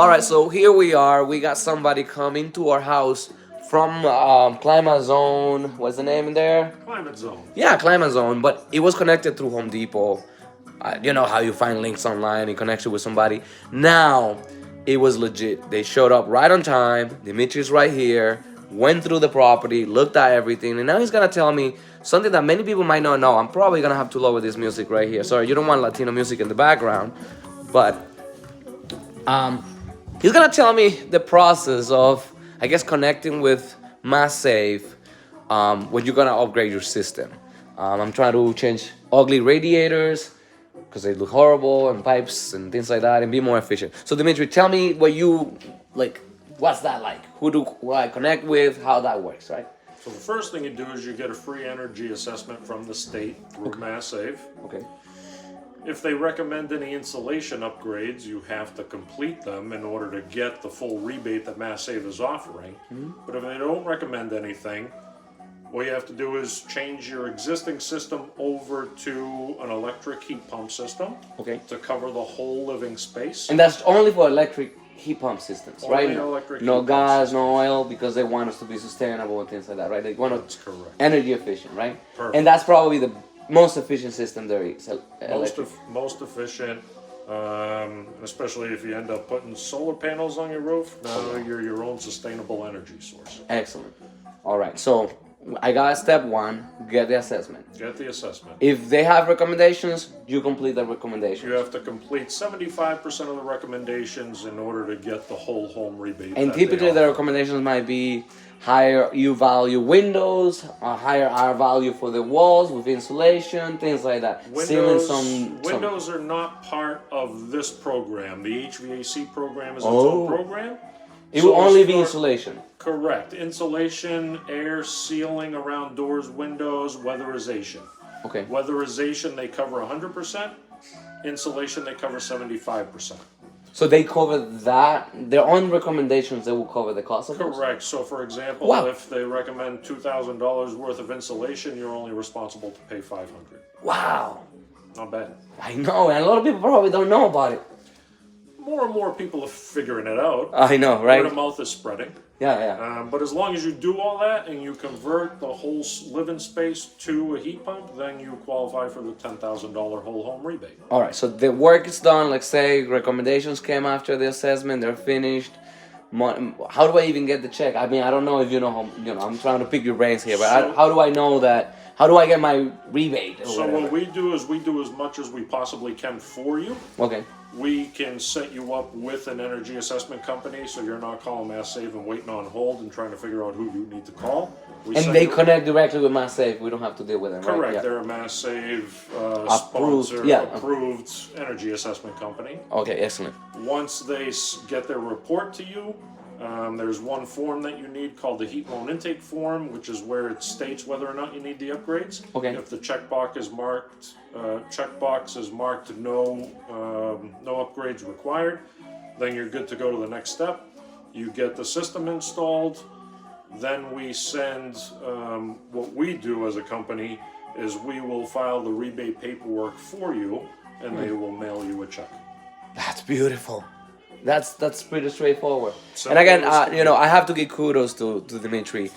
All right, so here we are. We got somebody coming to our house from Climate Zone. What's the name in there? Climate Zone. Yeah, Climate Zone. But it was connected through Home Depot. You know how you find links online in connection with somebody. Now, it was legit. They showed up right on time. Dimitri's right here. Went through the property, looked at everything, and now he's gonna tell me something that many people might not know. I'm probably gonna have to lower this music right here. Sorry, you don't want Latino music in the background, but um, he's gonna tell me the process of, I guess, connecting with MassSave when you're gonna upgrade your system. I'm trying to change ugly radiators because they look horrible, and pipes and things like that, and be more efficient. So Dimitri, tell me what you like. What's that like? Who I connect with? How that works, right? So the first thing you do is you get a free energy assessment from the state through MassSave. Okay. If they recommend any insulation upgrades, you have to complete them in order to get the full rebate that MassSave is offering. But if they don't recommend anything, what you have to do is change your existing system over to an electric heat pump system. Okay. To cover the whole living space. And that's only for electric heat pump systems, Only right? electric No heat pump gas, no oil, because they want us to be sustainable and things like that, right? They want That's correct. energy efficient, right? Perfect. And that's probably the most efficient system there is. Most efficient, especially if you end up putting solar panels on your roof. Now you're your own sustainable energy source. Excellent. All right, so I got step one, get the assessment. Get the assessment. If they have recommendations, you complete the recommendations. You have to complete 75% of the recommendations in order to get the whole home rebate. And that they typically the offer. recommendations might be higher U value windows, a higher R value for the walls with insulation, things like that. Windows are not part of this program. The HVAC program is its own program. It will only be insulation. Correct. Insulation, air sealing around doors, windows, weatherization. Okay. Weatherization, they cover 100%. Insulation, they cover 75%. So they cover that. Their own recommendations, they will cover the cost of those? Correct. So, for example, Wow. if they recommend $2,000 worth of insulation, you're only responsible to pay $500. Wow. Not bad. I know, and a lot of people probably don't know about it. More and more people are figuring it out. I know, right? Word of mouth is spreading. Yeah. But as long as you do all that and you convert the whole living space to a heat pump, then you qualify for the $10,000 whole home rebate. All right, so the work is done. Like, say recommendations came after the assessment, they're finished. How do I even get the check? I mean, I don't know if you know how, I'm trying to pick your brains here, but how do I know that? How do I get my rebate? So what we do is we do as much as we possibly can for you. Okay. We can set you up with an energy assessment company, so you're not calling MassSave and waiting on hold and trying to figure out who you need to call. And they connect directly with MassSave. We don't have to deal with them, correct. right? Yeah. They're a MassSave approved energy assessment company. Okay, excellent. Once they get their report to you, there's one form that you need called the heat loan intake form, which is where it states whether or not you need the upgrades. Okay. If the checkbox is marked, no upgrades required, then you're good to go to the next step. You get the system installed. Then we send, what we do as a company is we will file the rebate paperwork for you, and they will mail you a check. That's beautiful. That's pretty straightforward. So and again, I have to give kudos to Dimitri.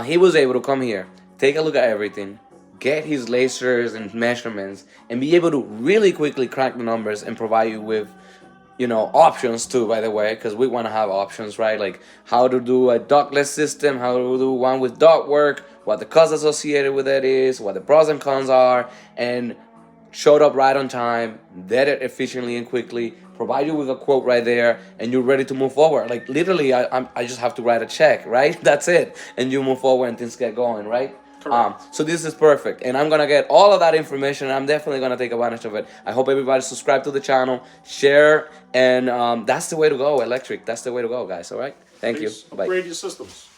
He was able to come here, take a look at everything, get his lasers and measurements, and be able to really quickly crack the numbers and provide you with, options too, by the way, because we want to have options, right? Like how to do a ductless system, how to do one with duct work, what the cost associated with it is, what the pros and cons are, and showed up right on time, did it efficiently and quickly, provide you with a quote right there, and you're ready to move forward. Like literally, I just have to write a check, right? That's it, and you move forward and things get going, right? So this is perfect, and I'm gonna get all of that information, and I'm definitely gonna take advantage of it. I hope everybody subscribe to the channel, share, and that's the way to go. Electric, that's the way to go, guys. All right, thank you. Upgrade your systems.